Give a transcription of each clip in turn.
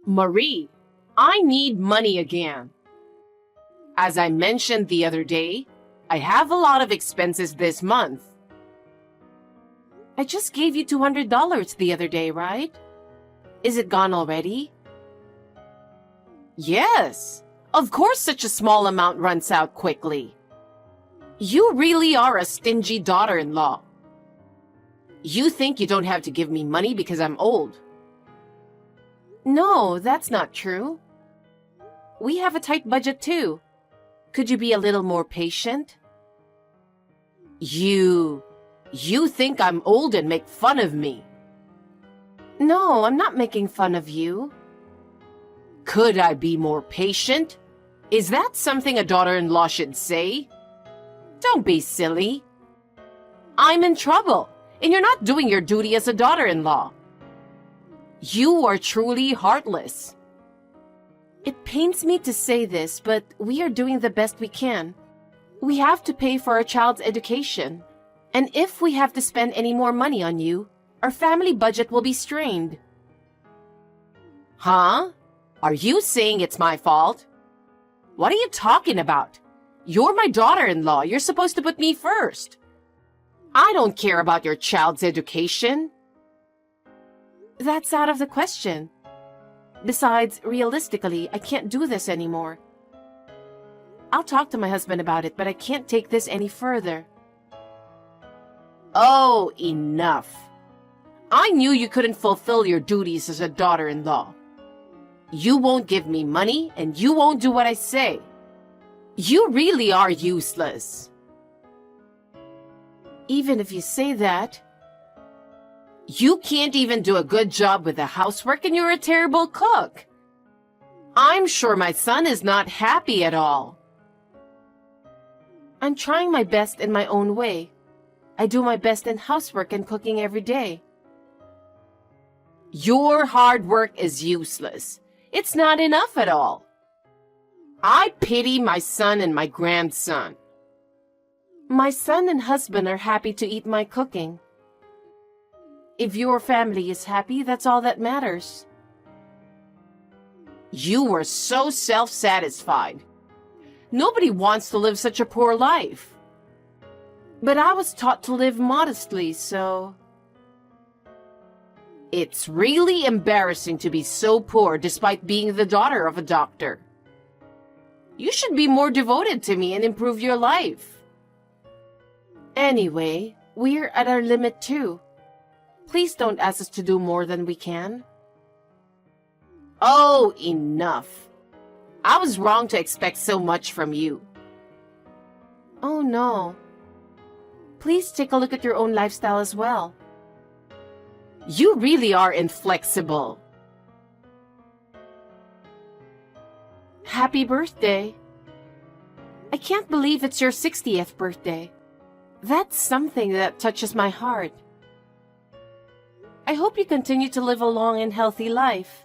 Marie, I need money again. As I mentioned the other day, I have a lot of expenses this month. I just gave you $200 the other day, right? Is it gone already? Yes. Of course such a small amount runs out quickly. You really are a stingy daughter-in-law. You think you don't have to give me money because I'm old. No, that's not true. We have a tight budget too. Could you be a little more patient? You think I'm old and make fun of me. No, I'm not making fun of you. Could I be more patient? Is that something a daughter-in-law should say? Don't be silly. I'm in trouble, and you're not doing your duty as a daughter-in-law. You are truly heartless. It pains me to say this, but we are doing the best we can. We have to pay for our child's education. And if we have to spend any more money on you, our family budget will be strained. Huh? Are you saying it's my fault? What are you talking about? You're my daughter-in-law. You're supposed to put me first. I don't care about your child's education. That's out of the question. Besides, realistically, I can't do this anymore. I'll talk to my husband about it, but I can't take this any further. Oh, enough. I knew you couldn't fulfill your duties as a daughter-in-law. You won't give me money, and you won't do what I say. You really are useless. Even if you say that, you can't even do a good job with the housework and you're a terrible cook. I'm sure my son is not happy at all. I'm trying my best in my own way. I do my best in housework and cooking every day. Your hard work is useless. It's not enough at all. I pity my son and my grandson. My son and husband are happy to eat my cooking. If your family is happy, that's all that matters. You were so self-satisfied. Nobody wants to live such a poor life. But I was taught to live modestly, so... It's really embarrassing to be so poor despite being the daughter of a doctor. You should be more devoted to me and improve your life. Anyway, we're at our limit too. Please don't ask us to do more than we can. Oh, enough. I was wrong to expect so much from you. Oh no. Please take a look at your own lifestyle as well. You really are inflexible. Happy birthday. I can't believe it's your 60th birthday. That's something that touches my heart. I hope you continue to live a long and healthy life.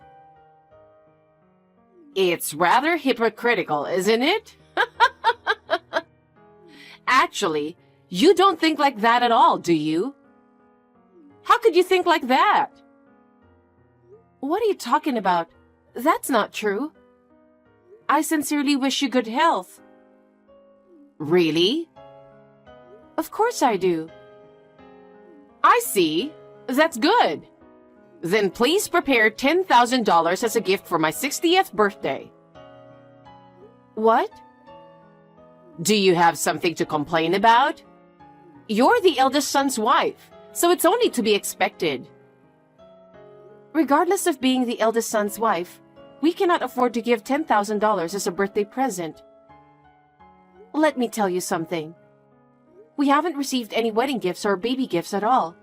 It's rather hypocritical, isn't it? Actually, you don't think like that at all, do you? How could you think like that? What are you talking about? That's not true. I sincerely wish you good health. Really? Of course I do. I see. That's good. Then please prepare $10,000 as a gift for my 60th birthday. What? Do you have something to complain about? You're the eldest son's wife, so it's only to be expected. Regardless of being the eldest son's wife, we cannot afford to give $10,000 as a birthday present. Let me tell you something. We haven't received any wedding gifts or baby gifts at all.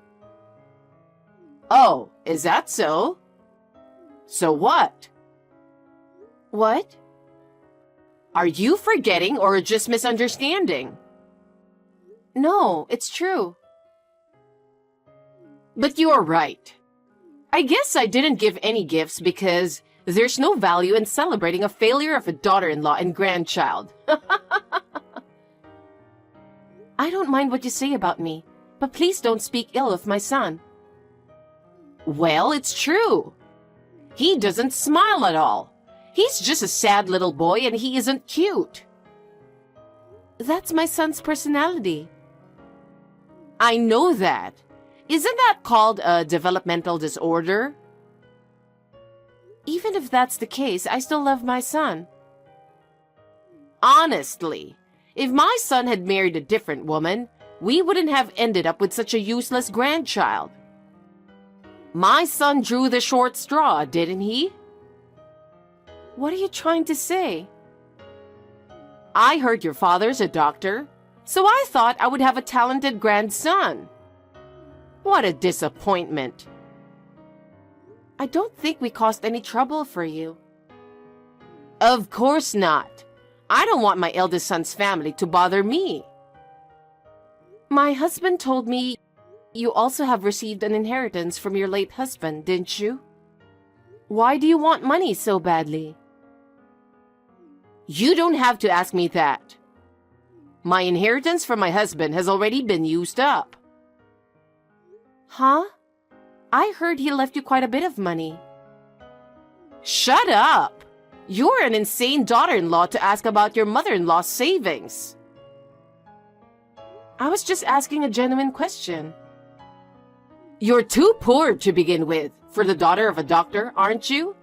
Oh, is that so? So what? What? Are you forgetting or just misunderstanding? No, it's true. But you are right. I guess I didn't give any gifts because there's no value in celebrating a failure of a daughter-in-law and grandchild. I don't mind what you say about me, but please don't speak ill of my son. Well, it's true. He doesn't smile at all. He's just a sad little boy and he isn't cute. That's my son's personality. I know that. Isn't that called a developmental disorder? Even if that's the case, I still love my son. Honestly, if my son had married a different woman, we wouldn't have ended up with such a useless grandchild. My son drew the short straw, didn't he? What are you trying to say? I heard your father's a doctor, so I thought I would have a talented grandson. What a disappointment. I don't think we caused any trouble for you. Of course not. I don't want my eldest son's family to bother me. My husband told me you also have received an inheritance from your late husband, didn't you? Why do you want money so badly? You don't have to ask me that. My inheritance from my husband has already been used up. Huh? I heard he left you quite a bit of money. Shut up! You're an insane daughter-in-law to ask about your mother-in-law's savings. I was just asking a genuine question. You're too poor to begin with, for the daughter of a doctor, aren't you?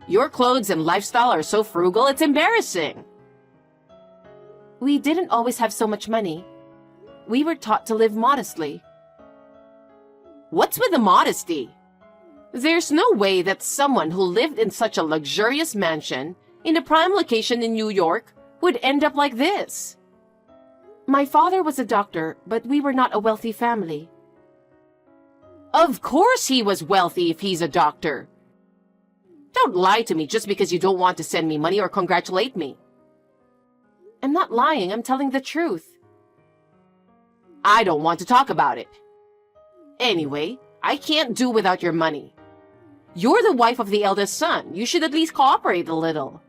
Your clothes and lifestyle are so frugal, it's embarrassing. We didn't always have so much money. We were taught to live modestly. What's with the modesty? There's no way that someone who lived in such a luxurious mansion in a prime location in New York would end up like this. My father was a doctor, but we were not a wealthy family. Of course he was wealthy if he's a doctor. Don't lie to me just because you don't want to send me money or congratulate me. I'm not lying, I'm telling the truth. I don't want to talk about it. Anyway, I can't do without your money. You're the wife of the eldest son. You should at least cooperate a little.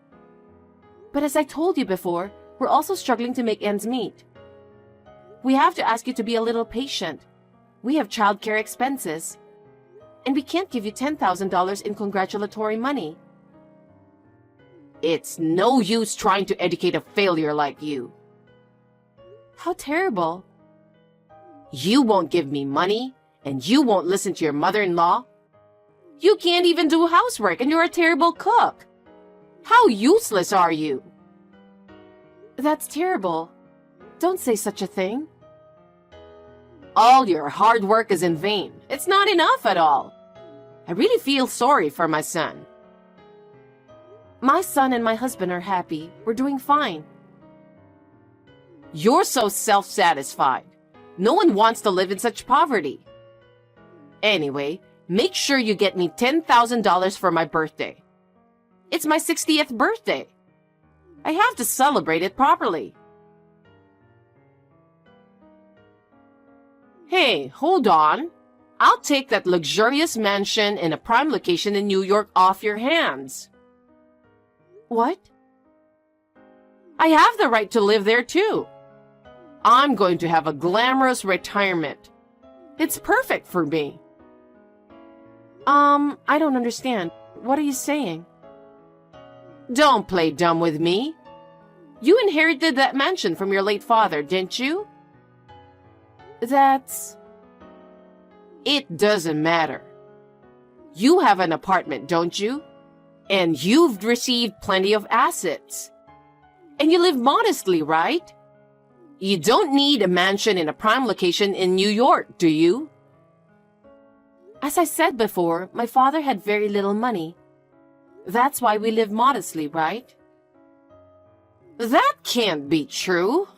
But as I told you before, we're also struggling to make ends meet. We have to ask you to be a little patient. We have childcare expenses. And we can't give you $10,000 in congratulatory money. It's no use trying to educate a failure like you. How terrible. You won't give me money, and you won't listen to your mother-in-law. You can't even do housework, and you're a terrible cook. How useless are you? That's terrible. Don't say such a thing. All your hard work is in vain. It's not enough at all. I really feel sorry for my son. My son and my husband are happy. We're doing fine. You're so self-satisfied. No one wants to live in such poverty. Anyway, make sure you get me $10,000 for my birthday. It's my 60th birthday. I have to celebrate it properly. Hey, hold on. I'll take that luxurious mansion in a prime location in New York off your hands. What? I have the right to live there too. I'm going to have a glamorous retirement. It's perfect for me. I don't understand. What are you saying? Don't play dumb with me. You inherited that mansion from your late father, didn't you? It doesn't matter. You have an apartment, don't you? And you've received plenty of assets. And you live modestly, right? You don't need a mansion in a prime location in New York, do you? As I said before, my father had very little money. That's why we live modestly, right? That can't be true.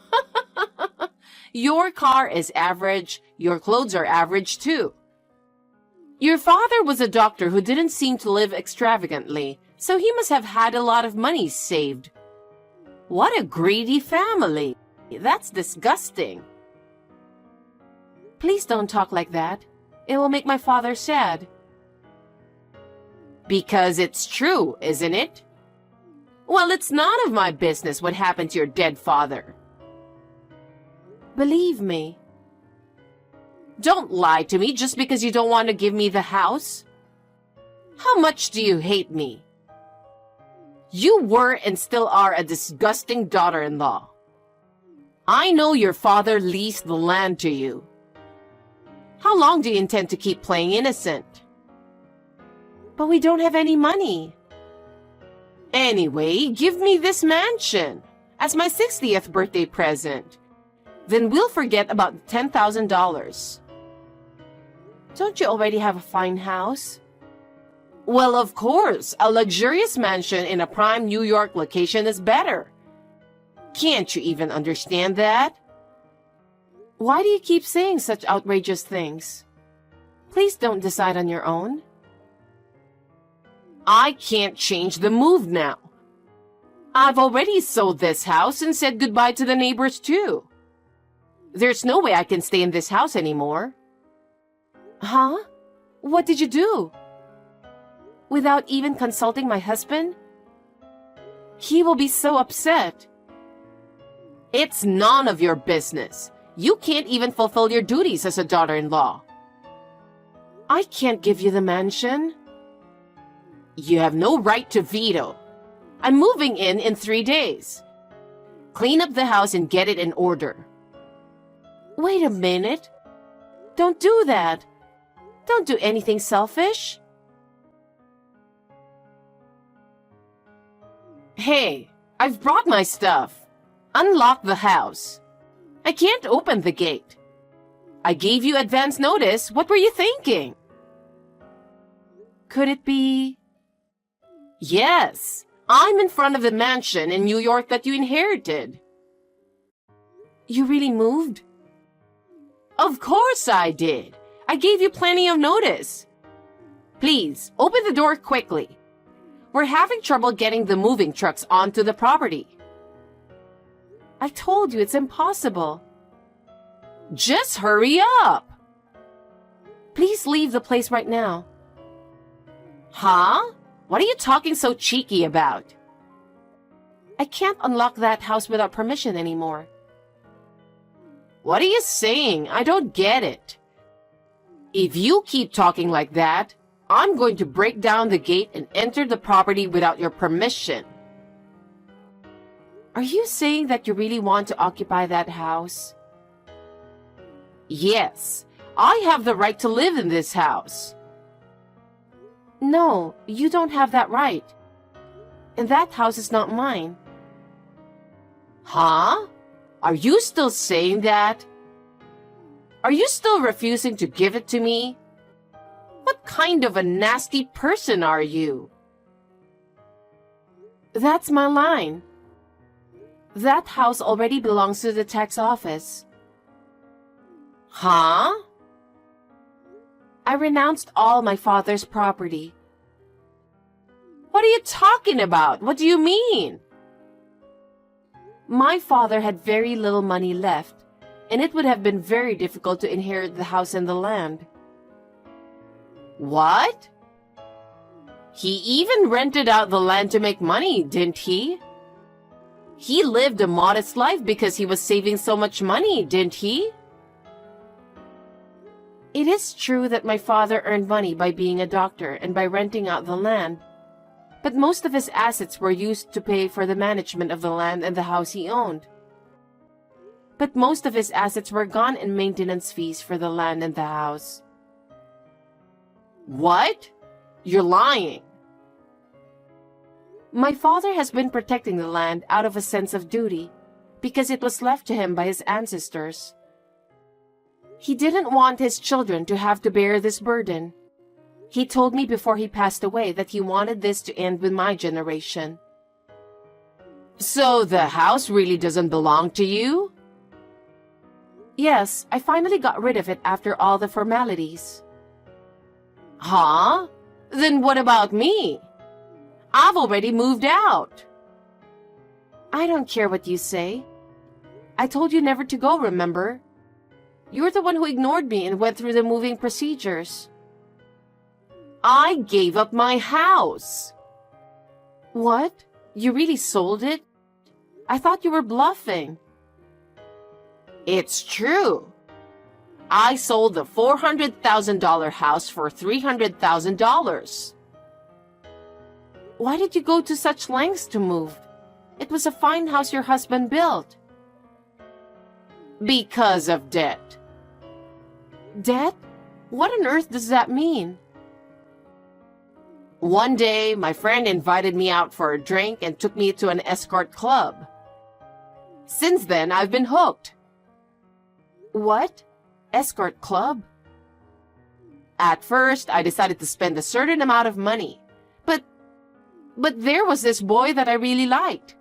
Your car is average, your clothes are average too. Your father was a doctor who didn't seem to live extravagantly, so he must have had a lot of money saved. What a greedy family! That's disgusting. Please don't talk like that. It will make my father sad. Because it's true, isn't it? Well, it's none of my business what happened to your dead father. Believe me. Don't lie to me just because you don't want to give me the house. How much do you hate me? You were and still are a disgusting daughter-in-law. I know your father leased the land to you. How long do you intend to keep playing innocent? But we don't have any money. Anyway, give me this mansion as my 60th birthday present. Then we'll forget about the $10,000. Don't you already have a fine house? Well, of course, a luxurious mansion in a prime New York location is better. Can't you even understand that? Why do you keep saying such outrageous things? Please don't decide on your own. I can't change the move now. I've already sold this house and said goodbye to the neighbors too. There's no way I can stay in this house anymore. Huh? What did you do? Without even consulting my husband? He will be so upset. It's none of your business. You can't even fulfill your duties as a daughter-in-law. I can't give you the mansion. You have no right to veto. I'm moving in 3 days. Clean up the house and get it in order. Wait a minute. Don't do that. Don't do anything selfish. Hey, I've brought my stuff. Unlock the house. I can't open the gate. I gave you advance notice. What were you thinking? Could it be? Yes, I'm in front of the mansion in New York that you inherited. You really moved? Of course I did. I gave you plenty of notice. Please, open the door quickly. We're having trouble getting the moving trucks onto the property. I told you it's impossible. Just hurry up. Please leave the place right now. Huh? What are you talking so cheeky about? I can't unlock that house without permission anymore. What are you saying? I don't get it. If you keep talking like that, I'm going to break down the gate and enter the property without your permission. Are you saying that you really want to occupy that house? Yes, I have the right to live in this house. No, you don't have that right. And that house is not mine. Huh? Are you still saying that? Are you still refusing to give it to me? What kind of a nasty person are you? That's my line. That house already belongs to the tax office. Huh? I renounced all my father's property. What are you talking about? What do you mean? My father had very little money left, and it would have been very difficult to inherit the house and the land. What? He even rented out the land to make money, didn't he? He lived a modest life because he was saving so much money, didn't he? It is true that my father earned money by being a doctor and by renting out the land, but most of his assets were used to pay for the management of the land and the house he owned. But most of his assets were gone in maintenance fees for the land and the house. What? You're lying. My father has been protecting the land out of a sense of duty because it was left to him by his ancestors. He didn't want his children to have to bear this burden. He told me before he passed away that he wanted this to end with my generation. So the house really doesn't belong to you? Yes, I finally got rid of it after all the formalities. Huh? Then what about me? I've already moved out. I don't care what you say. I told you never to go, remember? You're the one who ignored me and went through the moving procedures. I gave up my house. What? You really sold it? I thought you were bluffing. It's true. I sold the $400,000 house for $300,000. Why did you go to such lengths to move? It was a fine house your husband built. Because of debt. Debt? What on earth does that mean? One day, my friend invited me out for a drink and took me to an escort club. Since then, I've been hooked. What? Escort club? At first, I decided to spend a certain amount of money. But there was this boy that I really liked.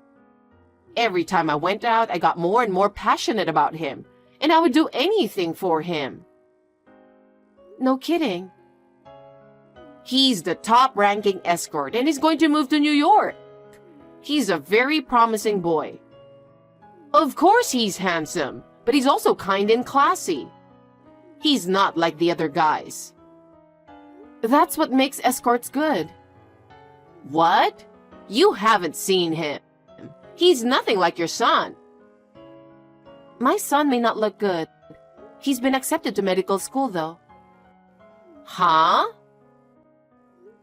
Every time I went out, I got more and more passionate about him, and I would do anything for him. No kidding. He's the top-ranking escort, and he's going to move to New York. He's a very promising boy. Of course he's handsome, but he's also kind and classy. He's not like the other guys. That's what makes escorts good. What? You haven't seen him. He's nothing like your son. My son may not look good. He's been accepted to medical school, though. Huh?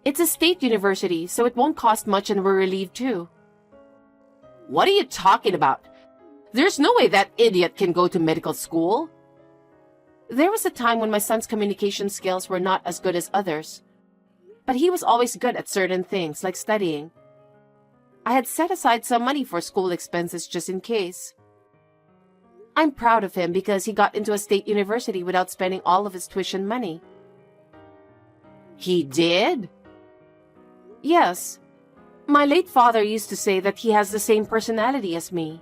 It's a state university, so it won't cost much and we're relieved too. What are you talking about? There's no way that idiot can go to medical school. There was a time when my son's communication skills were not as good as others. But he was always good at certain things, like studying. I had set aside some money for school expenses just in case. I'm proud of him because he got into a state university without spending all of his tuition money. He did? Yes. My late father used to say that he has the same personality as me.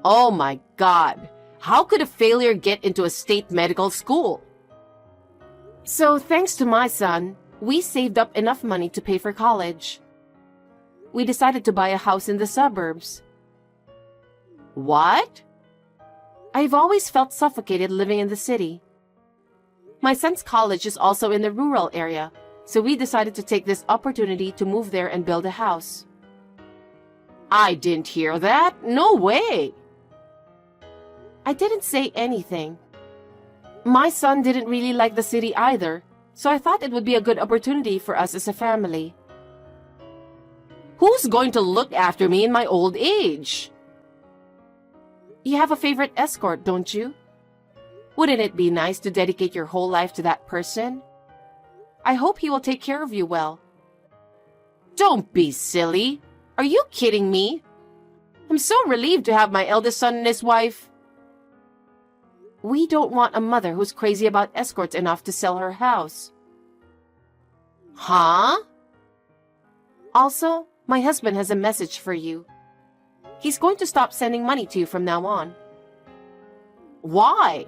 Oh my God! How could a failure get into a state medical school? So thanks to my son, we saved up enough money to pay for college. We decided to buy a house in the suburbs. What? I've always felt suffocated living in the city. My son's college is also in the rural area, so we decided to take this opportunity to move there and build a house. I didn't hear that. No way. I didn't say anything. My son didn't really like the city either, so I thought it would be a good opportunity for us as a family. Who's going to look after me in my old age? You have a favorite escort, don't you? Wouldn't it be nice to dedicate your whole life to that person? I hope he will take care of you well. Don't be silly. Are you kidding me? I'm so relieved to have my eldest son and his wife. We don't want a mother who's crazy about escorts enough to sell her house. Huh? Also, my husband has a message for you. He's going to stop sending money to you from now on. Why?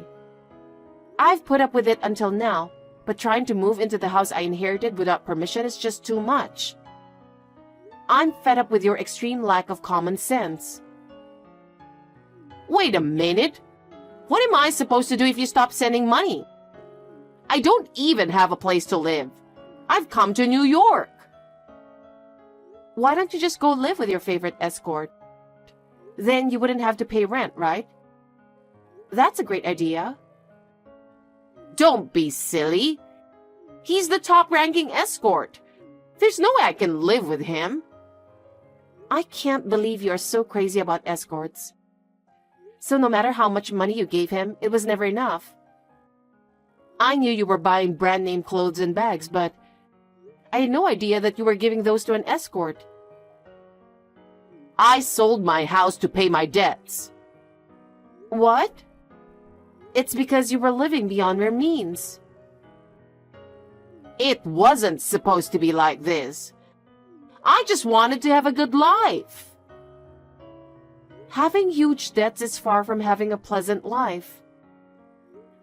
I've put up with it until now, but trying to move into the house I inherited without permission is just too much. I'm fed up with your extreme lack of common sense. Wait a minute. What am I supposed to do if you stop sending money? I don't even have a place to live. I've come to New York. Why don't you just go live with your favorite escort? Then you wouldn't have to pay rent, right? That's a great idea. Don't be silly. He's the top-ranking escort. There's no way I can live with him. I can't believe you are so crazy about escorts. So no matter how much money you gave him, it was never enough. I knew you were buying brand-name clothes and bags, but I had no idea that you were giving those to an escort. I sold my house to pay my debts. What? It's because you were living beyond your means. It wasn't supposed to be like this. I just wanted to have a good life. Having huge debts is far from having a pleasant life.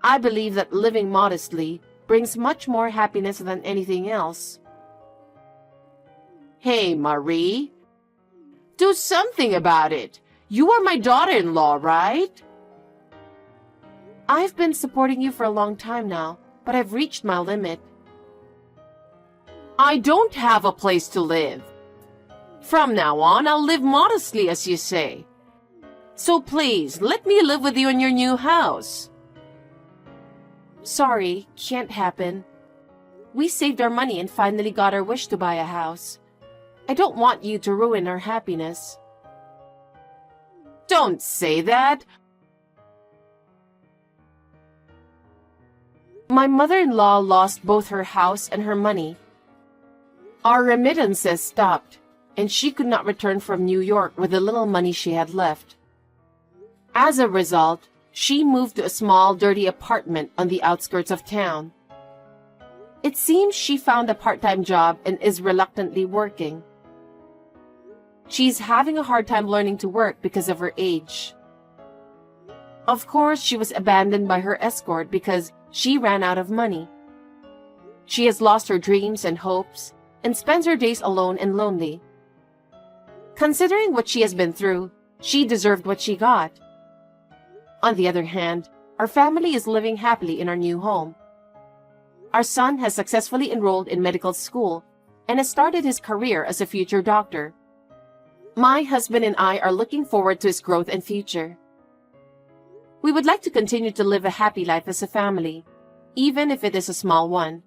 I believe that living modestly brings much more happiness than anything else. Hey, Marie. Do something about it. You are my daughter-in-law, right? I've been supporting you for a long time now, but I've reached my limit. I don't have a place to live. From now on, I'll live modestly, as you say. So please, let me live with you in your new house. Sorry, can't happen. We saved our money and finally got our wish to buy a house. I don't want you to ruin our happiness. Don't say that. My mother-in-law lost both her house and her money. Our remittances stopped, and she could not return from New York with the little money she had left. As a result, she moved to a small, dirty apartment on the outskirts of town. It seems she found a part-time job and is reluctantly working. She's having a hard time learning to work because of her age. Of course, she was abandoned by her escort because she ran out of money. She has lost her dreams and hopes and spends her days alone and lonely. Considering what she has been through, she deserved what she got. On the other hand, our family is living happily in our new home. Our son has successfully enrolled in medical school and has started his career as a future doctor. My husband and I are looking forward to his growth and future. We would like to continue to live a happy life as a family, even if it is a small one.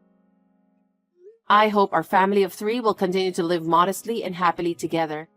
I hope our family of 3 will continue to live modestly and happily together.